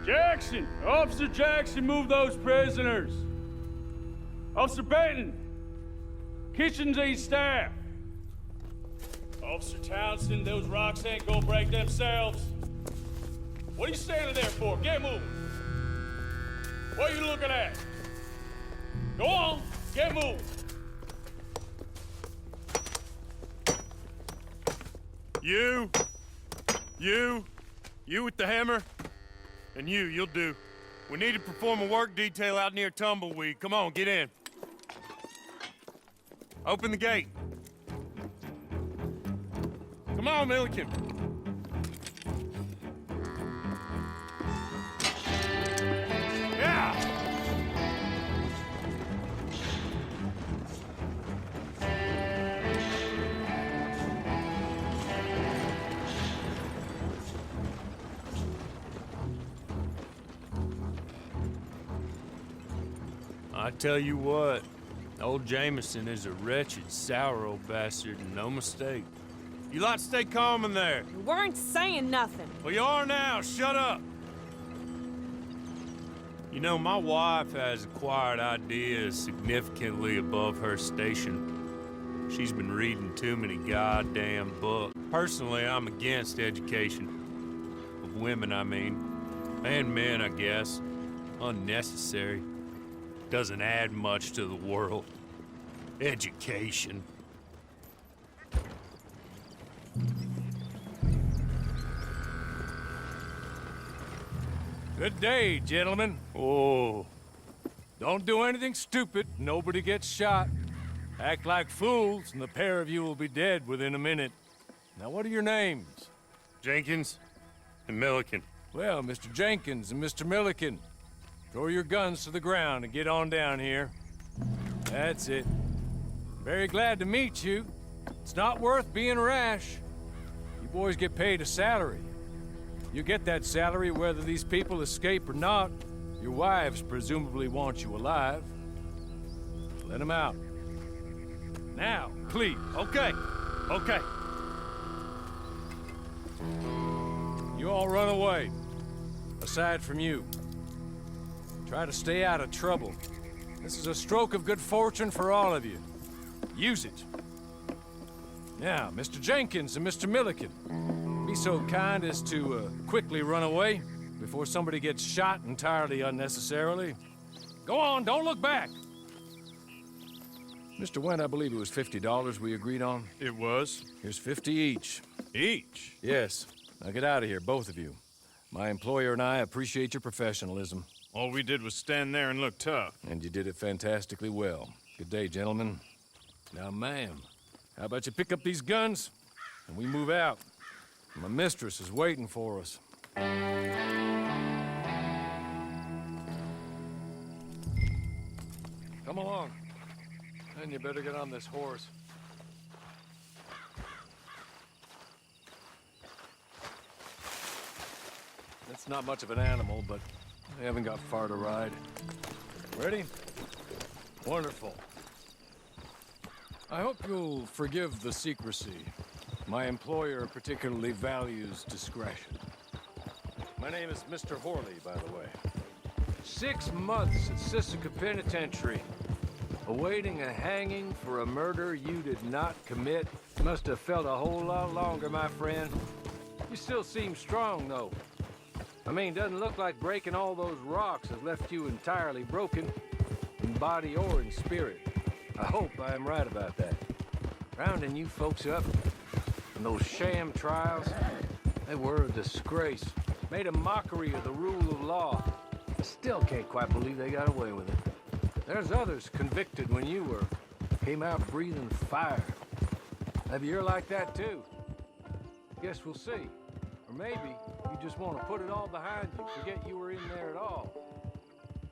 Jackson! Officer Jackson, move those prisoners! Officer Benton! Kitchens and staff! Officer Townsend, those rocks ain't gonna break themselves. What are you standing there for? Get moving! What are you looking at? Go on, get moving! You with the hammer? And you'll do. We need to perform a work detail out near Tumbleweed. Come on, get in. Open the gate. Come on, Milliken. Yeah! I tell you what, old Jameson is a wretched, sour old bastard, and no mistake. You lot stay calm in there. You weren't saying nothing. Well, you are now. Shut up. You know, my wife has acquired ideas significantly above her station. She's been reading too many goddamn books. Personally, I'm against education. Of women, I mean. And men, I guess. Unnecessary. Doesn't add much to the world. Education. Good day, gentlemen. Oh. Don't do anything stupid. Nobody gets shot. Act like fools, and the pair of you will be dead within a minute. Now, what are your names? Jenkins and Milliken. Well, Mr. Jenkins and Mr. Milliken, throw your guns to the ground and get on down here. That's it. Very glad to meet you. It's not worth being rash. You boys get paid a salary. You get that salary whether these people escape or not. Your wives presumably want you alive. Let them out. Now, please. Okay. You all run away. Aside from you. Try to stay out of trouble. This is a stroke of good fortune for all of you. Use it. Now, Mr. Jenkins and Mr. Milliken, be so kind as to quickly run away before somebody gets shot entirely unnecessarily. Go on, don't look back. Mr. Wendt, I believe it was $50 we agreed on. It was. Here's 50 each. Each? Yes. Now get out of here, both of you. My employer and I appreciate your professionalism. All we did was stand there and look tough. And you did it fantastically well. Good day, gentlemen. Now, ma'am, how about you pick up these guns and we move out? My mistress is waiting for us. Come along. And you better get on this horse. It's not much of an animal, but I haven't got far to ride. Ready? Wonderful. I hope you'll forgive the secrecy. My employer particularly values discretion. My name is Mr. Horley, by the way. 6 months at Sisika Penitentiary, awaiting a hanging for a murder you did not commit. Must have felt a whole lot longer, my friend. You still seem strong, though. I mean, doesn't look like breaking all those rocks has left you entirely broken, in body or in spirit. I hope I am right about that. Rounding you folks up, and those sham trials, they were a disgrace. Made a mockery of the rule of law. I still can't quite believe they got away with it. There's others convicted when you were. Came out breathing fire. Maybe you're like that too. Guess we'll see. Or maybe you just want to put it all behind you, forget you were in there at all.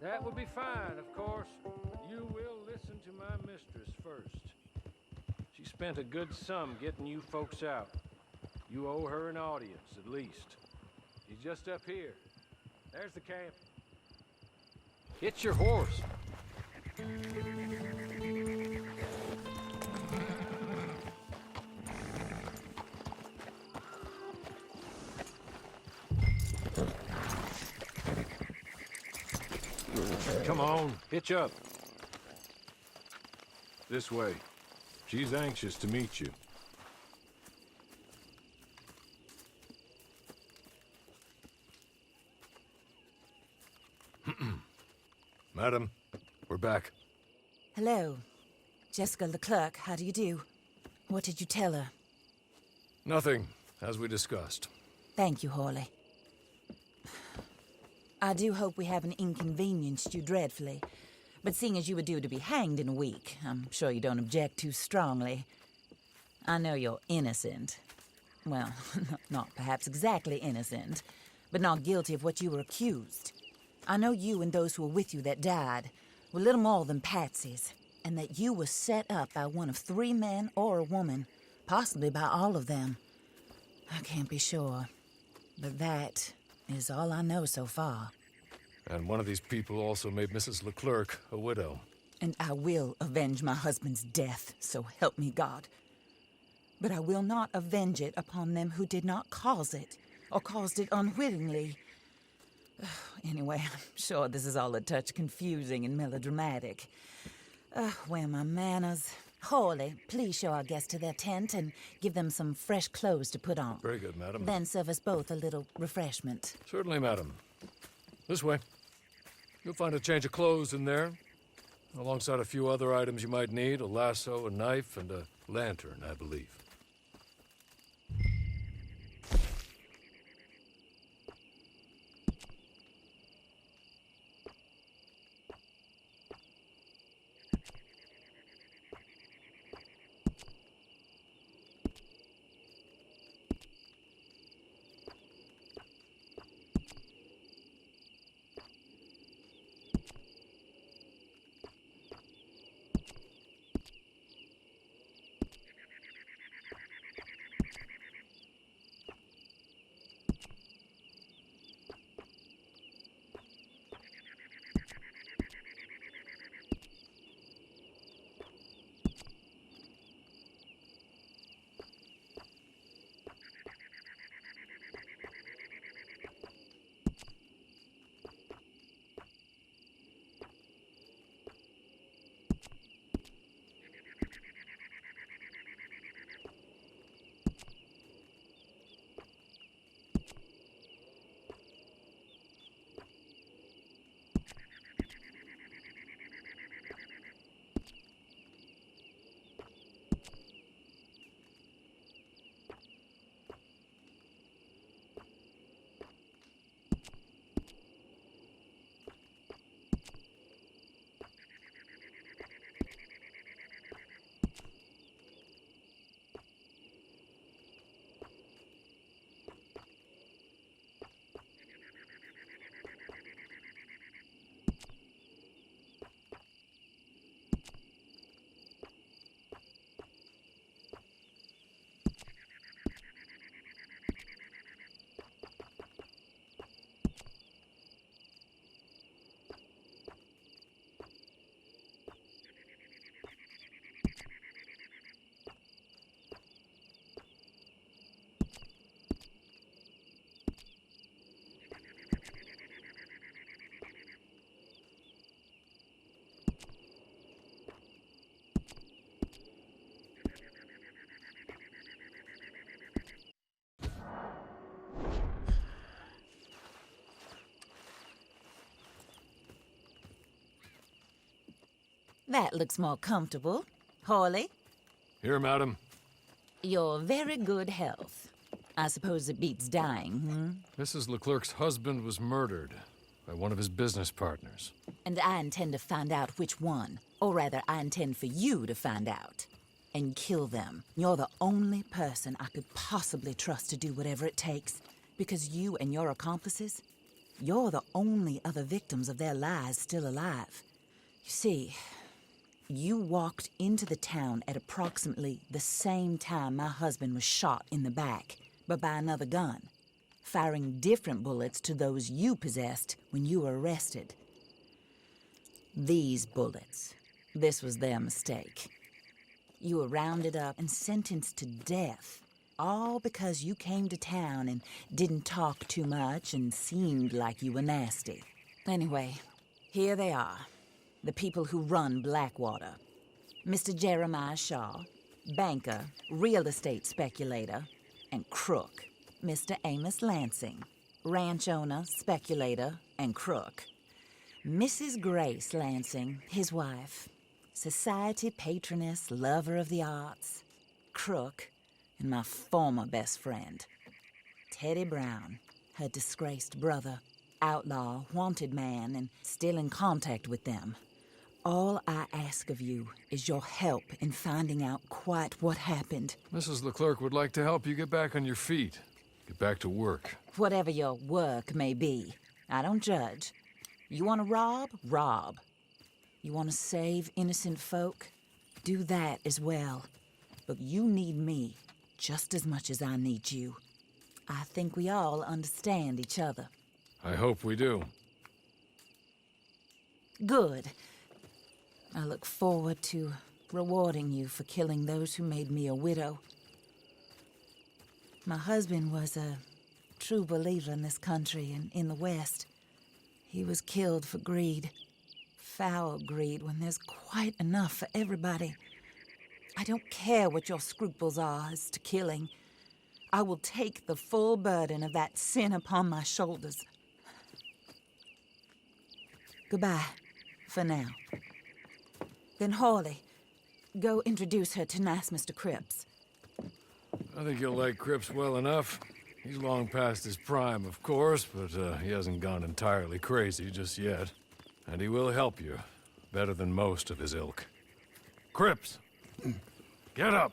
That would be fine, of course. You will listen to my mistress first. She spent a good sum getting you folks out. You owe her an audience, at least. She's just up here. There's the camp. Get your horse. Come on, hitch up. This way. She's anxious to meet you. Madam, we're back. Hello. Jessica Leclerc, how do you do? What did you tell her? Nothing, as we discussed. Thank you, Hawley. I do hope we haven't inconvenienced you dreadfully. But seeing as you were due to be hanged in a week, I'm sure you don't object too strongly. I know you're innocent. Well, not perhaps exactly innocent, but not guilty of what you were accused. I know you and those who were with you that died were little more than patsies, and that you were set up by one of 3 men or a woman, possibly by all of them. I can't be sure, but that is all I know so far. And one of these people also made Mrs. Leclerc a widow. And I will avenge my husband's death, so help me God. But I will not avenge it upon them who did not cause it, or caused it unwittingly. Anyway, I'm sure this is all a touch confusing and melodramatic. Where are my manners? Hawley, please show our guests to their tent and give them some fresh clothes to put on. Very good, madam. Then serve us both a little refreshment. Certainly, madam. This way. You'll find a change of clothes in there, alongside a few other items you might need, a lasso, a knife, and a lantern, I believe. That looks more comfortable. Hawley, Here, madam. your very good health. I suppose it beats dying, Mrs. Leclerc's husband was murdered by one of his business partners. And I intend to find out which one. Or rather, I intend for you to find out. And kill them. You're the only person I could possibly trust to do whatever it takes. Because you and your accomplices, you're the only other victims of their lies still alive. You see, you walked into the town at approximately the same time my husband was shot in the back, but by another gun, firing different bullets to those you possessed when you were arrested. These bullets, this was their mistake. You were rounded up and sentenced to death, all because you came to town and didn't talk too much and seemed like you were nasty. Anyway, Here they are, the people who run Blackwater. Mr. Jeremiah Shaw, banker, real estate speculator, and crook. Mr. Amos Lansing, ranch owner, speculator, and crook. Mrs. Grace Lansing, his wife, society patroness, lover of the arts, crook, and my former best friend. Teddy Brown, her disgraced brother, outlaw, wanted man, and still in contact with them. All I ask of you is your help in finding out quite what happened. Mrs. Leclerc would like to help you get back on your feet. Get back to work. Whatever your work may be, I don't judge. You want to rob? Rob. You want to save innocent folk? Do that as well. But you need me just as much as I need you. I think we all understand each other. I hope we do. Good. I look forward to rewarding you for killing those who made me a widow. My husband was a true believer in this country and in the West. He was killed for greed. Foul greed when there's quite enough for everybody. I don't care what your scruples are as to killing. I will take the full burden of that sin upon my shoulders. Goodbye, for now. Then Hawley, go introduce her to nice Mr. Cripps. I think you'll like Cripps well enough. He's long past his prime, of course, but he hasn't gone entirely crazy just yet. And he will help you, better than most of his ilk. Cripps! Get up!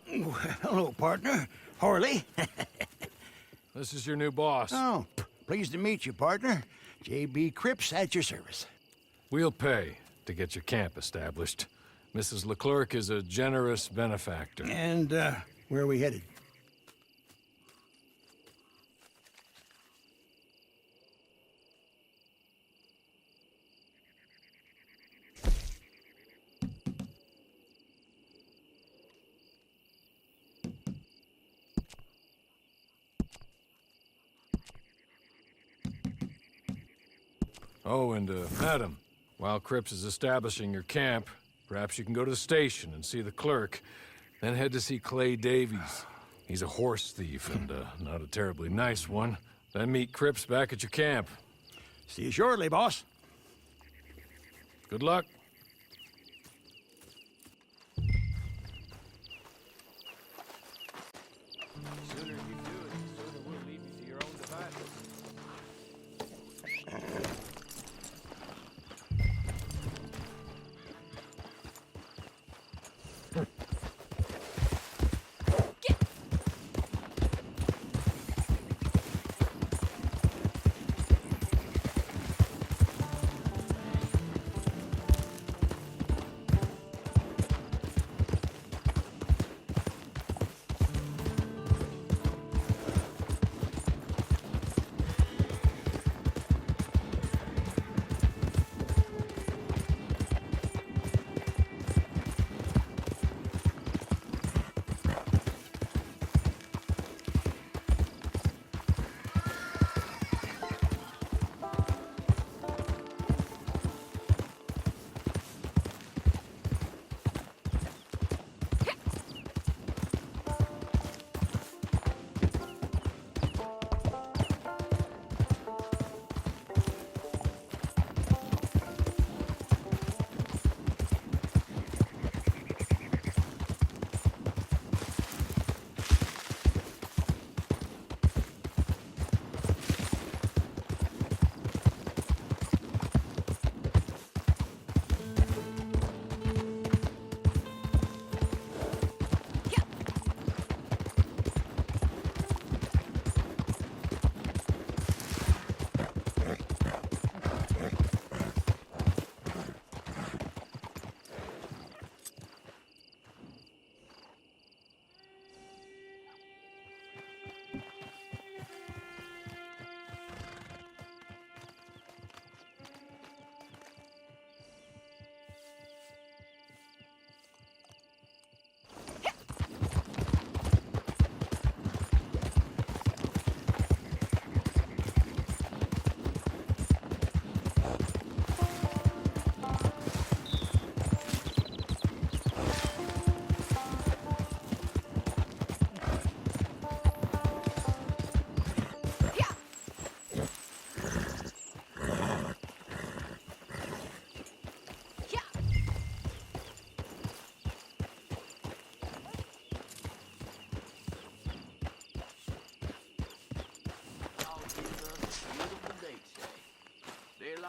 Hello, partner. Hawley. This is your new boss. Oh, pleased to meet you, partner. J.B. Cripps at your service. We'll pay to get your camp established. Mrs. Leclerc is a generous benefactor. And, where are we headed? Oh, and, madam, while Cripps is establishing your camp, perhaps you can go to the station and see the clerk, then head to see Clay Davies. He's a horse thief and, not a terribly nice one. Then meet Cripps back at your camp. See you shortly, boss. Good luck. The sooner you do it, the sooner we'll leave you to your own devices.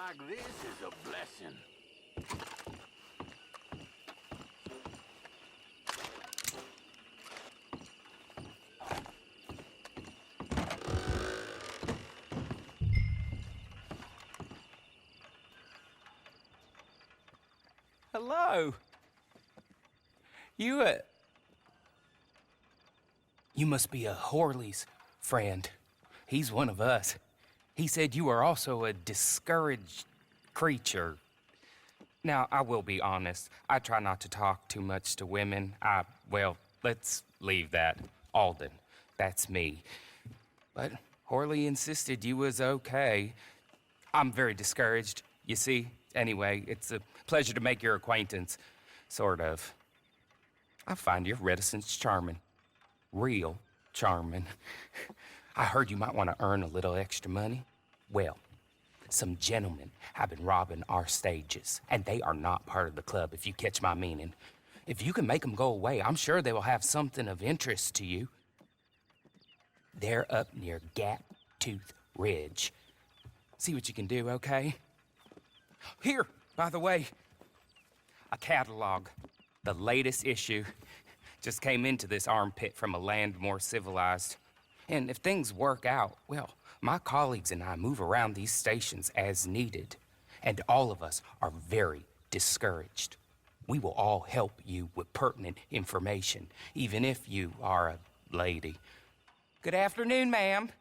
like this is a blessing. Hello. You must be a Horley's friend. He's one of us. He said you are also a discouraged creature. Now, I will be honest. I try not to talk too much to women. Well, let's leave that. Alden, that's me. But Horley insisted you was okay. I'm very discouraged, you see. Anyway, it's a pleasure to make your acquaintance. Sort of. I find your reticence charming. Real charming. I heard you might want to earn a little extra money. Well, some gentlemen have been robbing our stages, and they are not part of the club, if you catch my meaning. If you can make them go away, I'm sure they will have something of interest to you. They're up near Gap Tooth Ridge. See what you can do, okay? Here, by the way, a catalog. The latest issue just came into this armpit from a land more civilized. And if things work out, well, my colleagues and I move around these stations as needed. And all of us are very discouraged. We will all help you with pertinent information, even if you are a lady. Good afternoon, ma'am.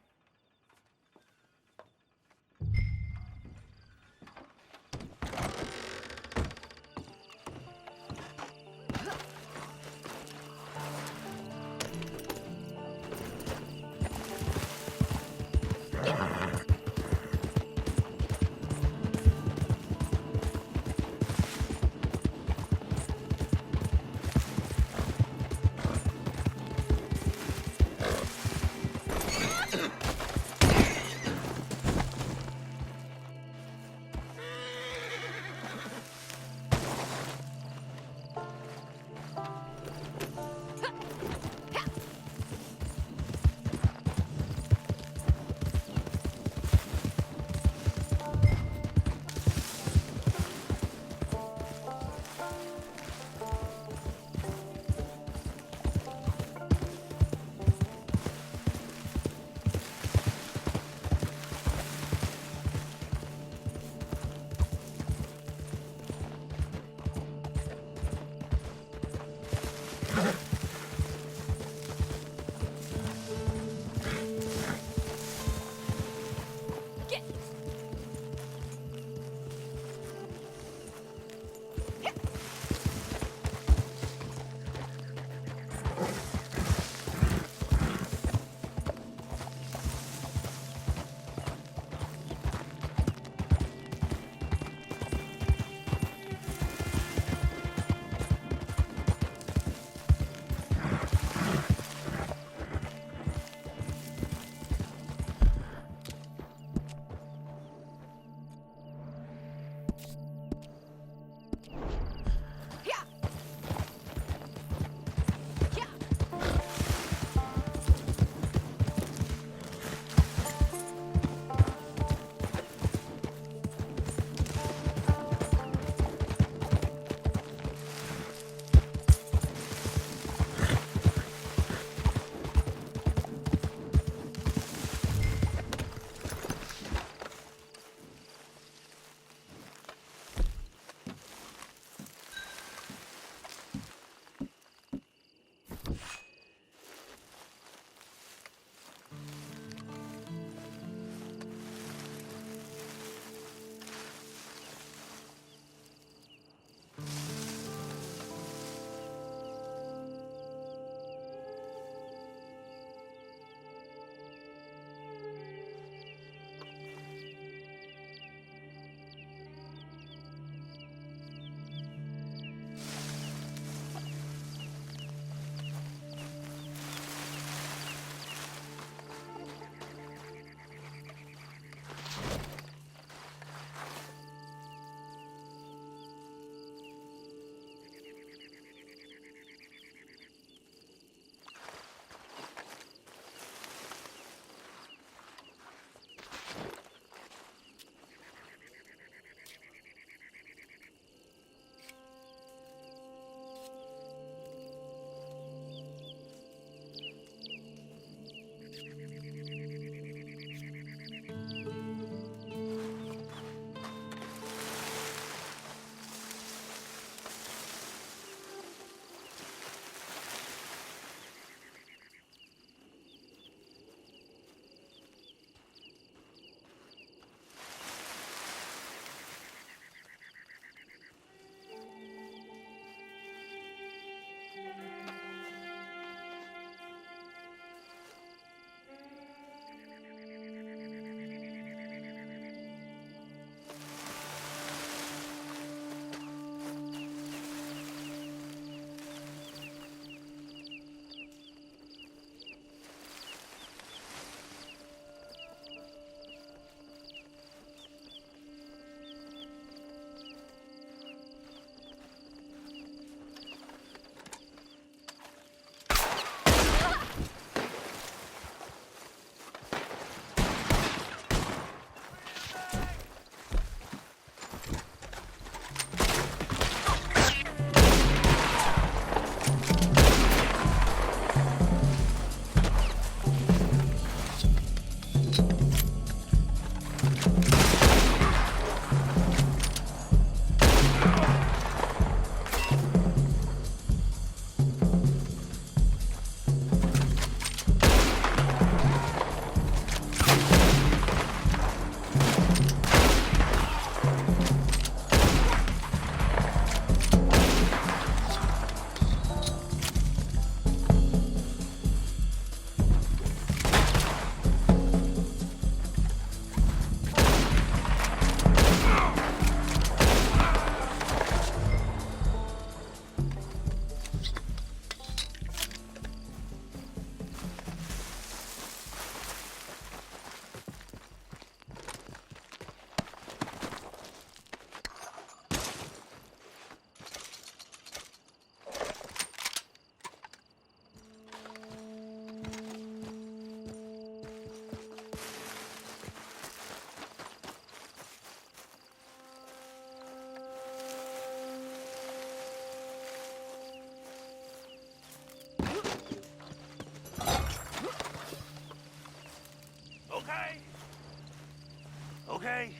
Okay.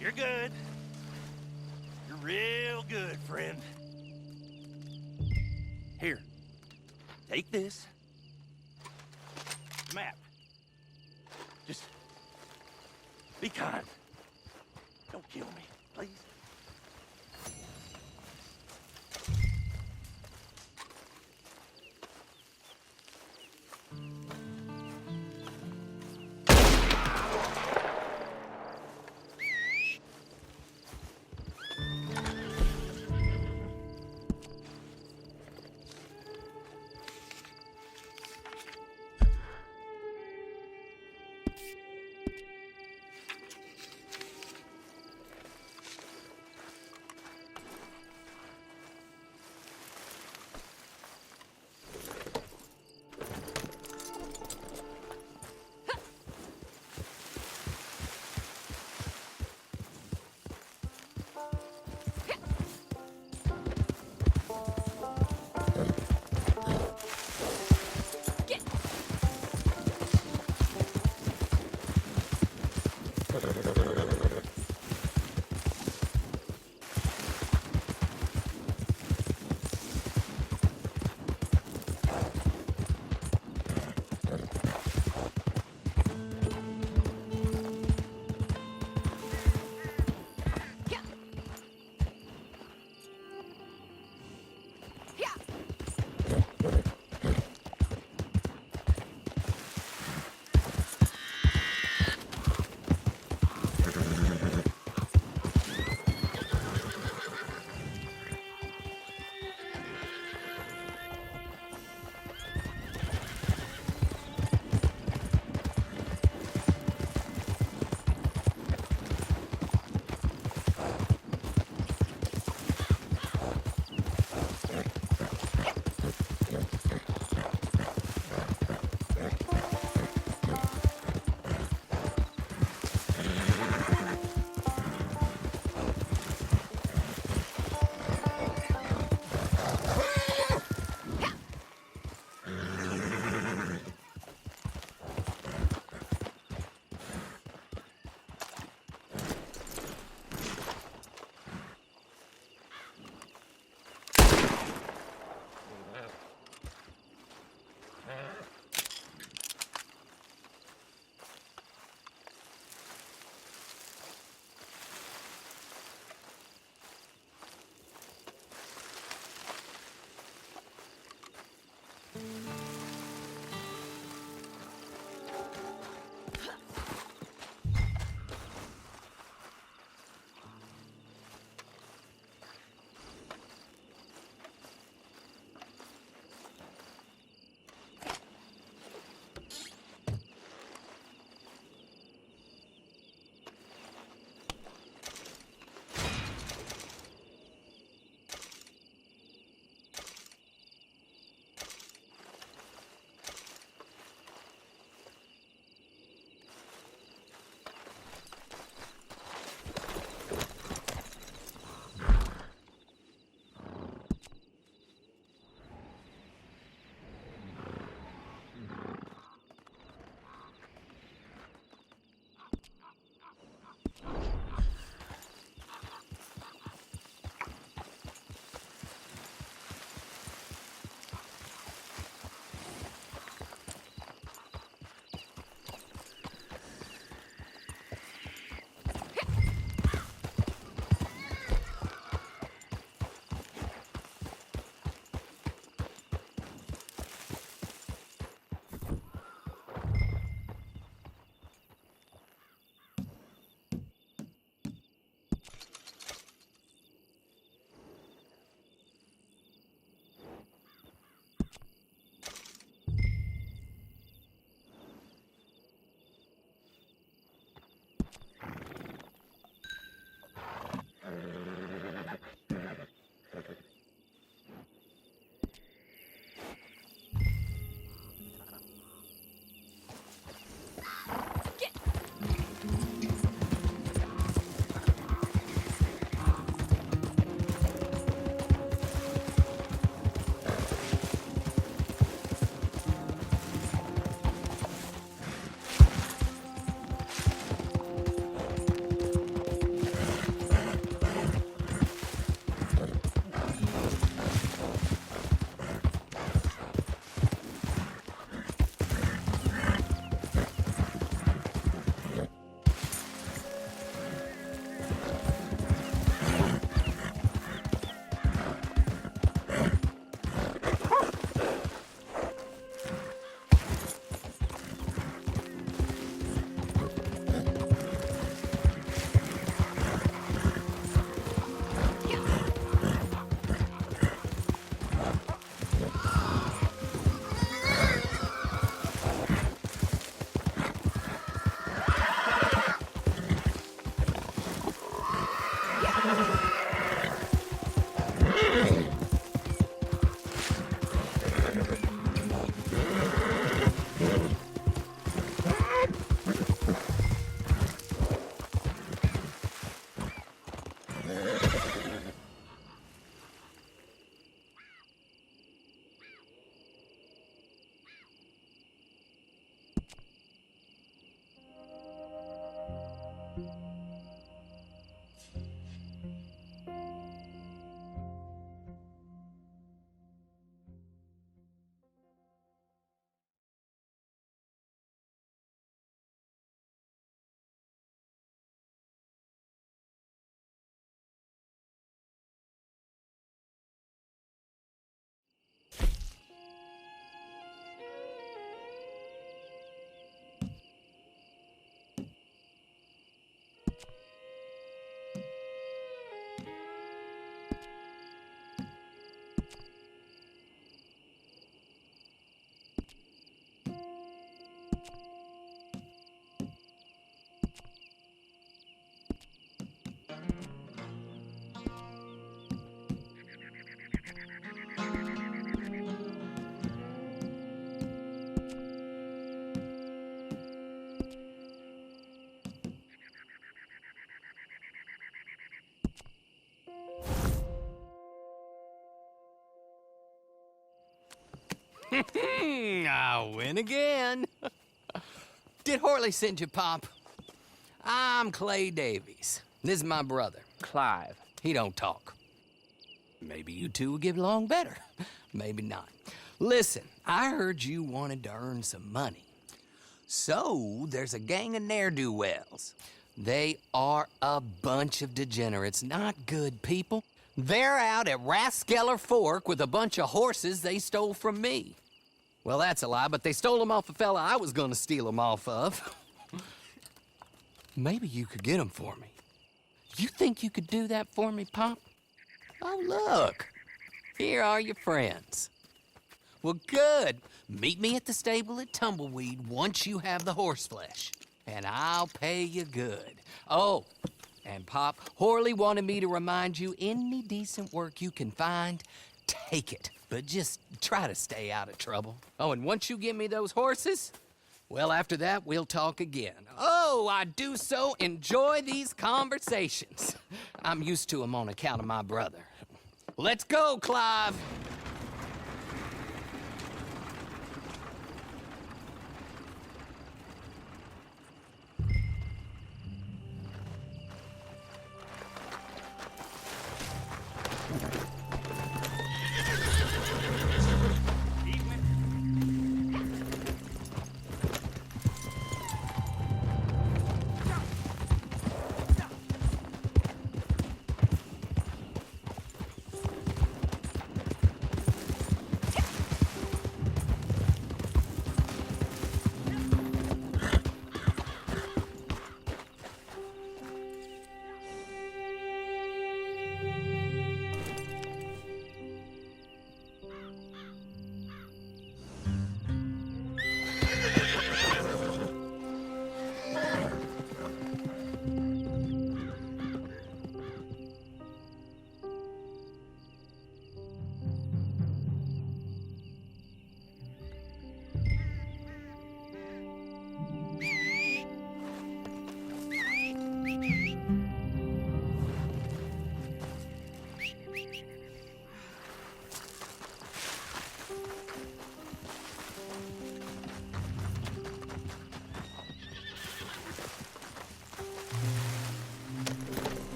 You're good. You're real good, friend. Here. Take this. Map. Just be kind. Don't kill me, please. I win again. Did Horley send you, Pop? I'm Clay Davies. This is my brother, Clive. He don't talk. Maybe you two will get along better. Maybe not. Listen, I heard you wanted to earn some money. So, there's a gang of ne'er-do-wells. They are a bunch of degenerates, not good people. They're out at Raskeller Fork with a bunch of horses they stole from me. Well, that's a lie, but they stole them off a fella I was gonna steal them off of. Maybe you could get them for me. You think you could do that for me, Pop? Oh, look. Here are your friends. Well, good. Meet me at the stable at Tumbleweed once you have the horse flesh, and I'll pay you good. Oh, and Pop, Horley wanted me to remind you, any decent work you can find, take it. But just try to stay out of trouble. Oh, and once you give me those horses, well, after that, we'll talk again. Oh, I do so enjoy these conversations. I'm used to them on account of my brother. Let's go, Clive.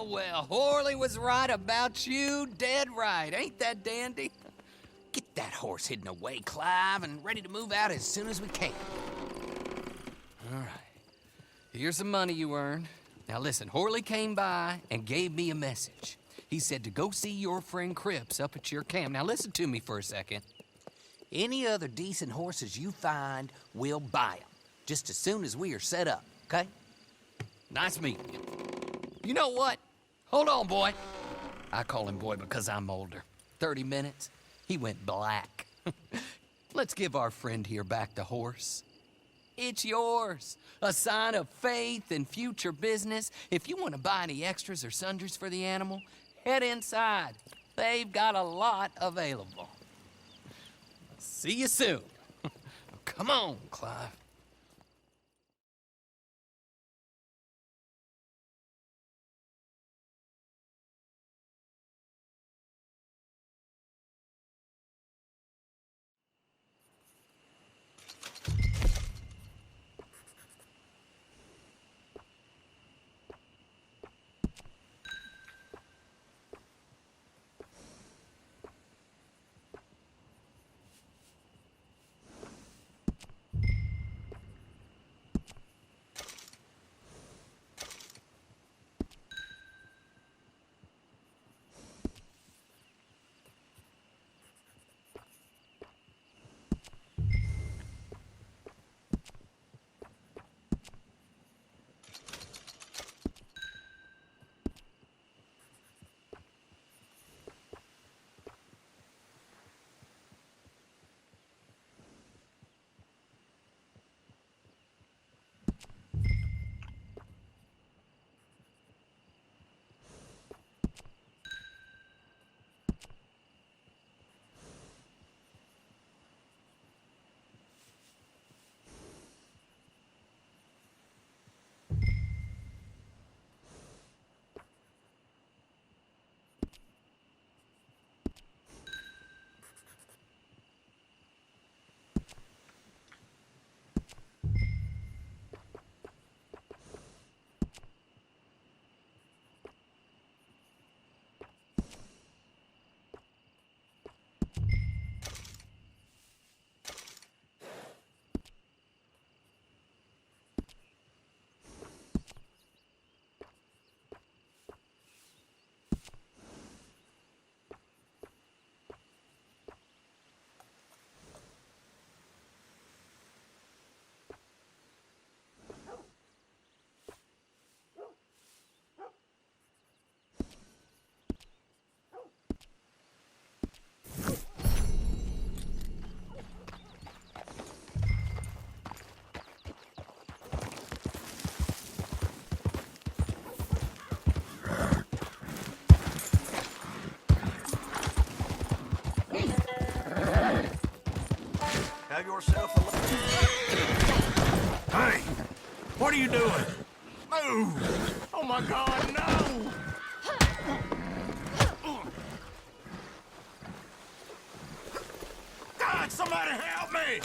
well, Horley was right about you, dead right. Ain't that dandy? Get that horse hidden away, Clive, and ready to move out as soon as we can. All right. Here's the money you earned. Now listen, Horley came by and gave me a message. He said to go see your friend Cripps up at your camp. Now listen to me for a second. Any other decent horses you find, we'll buy them. Just as soon as we are set up, okay? Nice meeting you. You know what? Hold on, boy. I call him boy because I'm older. 30 minutes, he went black. Let's give our friend here back the horse. It's yours. A sign of faith and future business. If you want to buy any extras or sundries for the animal, head inside. They've got a lot available. See you soon. Come on, Clive. Have yourself a look. Hey, what are you doing? Move! Oh my God, no! God, somebody help me!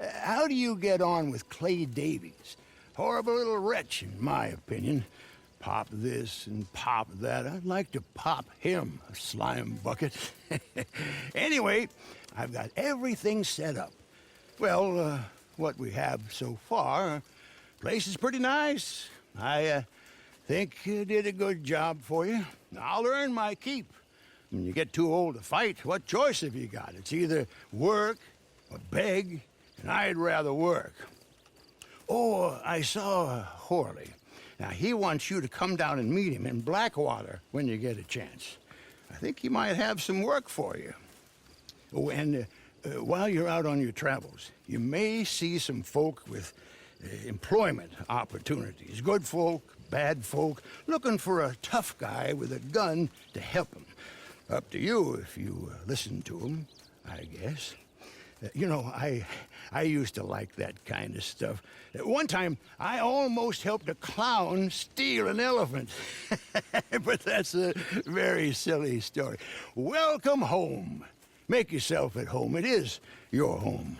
How do you get on with Clay Davies? Horrible little wretch, in my opinion. Pop this and pop that. I'd like to pop him, a slime bucket. Anyway, I've got everything set up. Well, what we have so far, place is pretty nice. I think you did a good job for you. I'll earn my keep. When you get too old to fight, what choice have you got? It's either work or beg, and I'd rather work. Oh, I saw Horley. Now, he wants you to come down and meet him in Blackwater when you get a chance. I think he might have some work for you. Oh, and while you're out on your travels, you may see some folk with employment opportunities. Good folk, bad folk, looking for a tough guy with a gun to help them. Up to you if you listen to them, I guess. You know, I used to like that kind of stuff. One time, I almost helped a clown steal an elephant. But that's a very silly story. Welcome home. Make yourself at home. It is your home.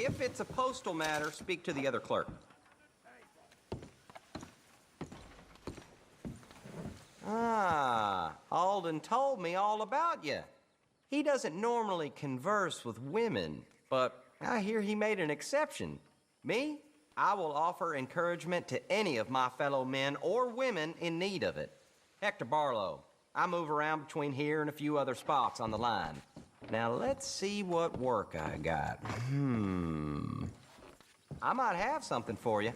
If it's a postal matter, speak to the other clerk. Ah, Alden told me all about you. He doesn't normally converse with women, but I hear he made an exception. Me? I will offer encouragement to any of my fellow men or women in need of it. Hector Barlow. I move around between here and a few other spots on the line. Now let's see what work I got. I might have something for you.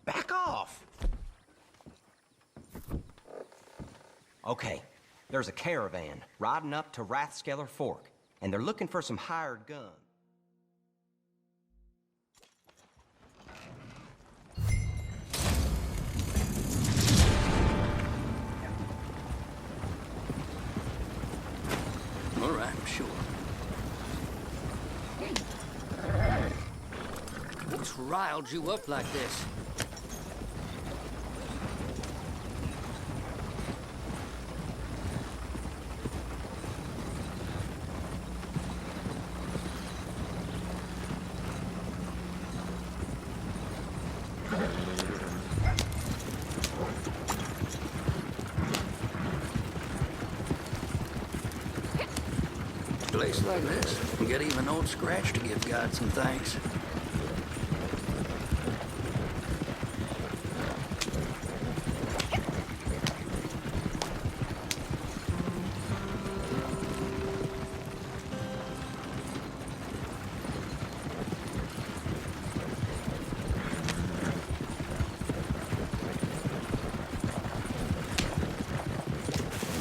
Back off! Okay, there's a caravan riding up to Rathskeller Fork, and they're looking for some hired guns. All right, sure. What's riled you up like this? Place like this, you get even old Scratch to give God some thanks.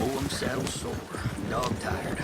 Oh, I'm saddle sore, dog tired.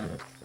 Pop.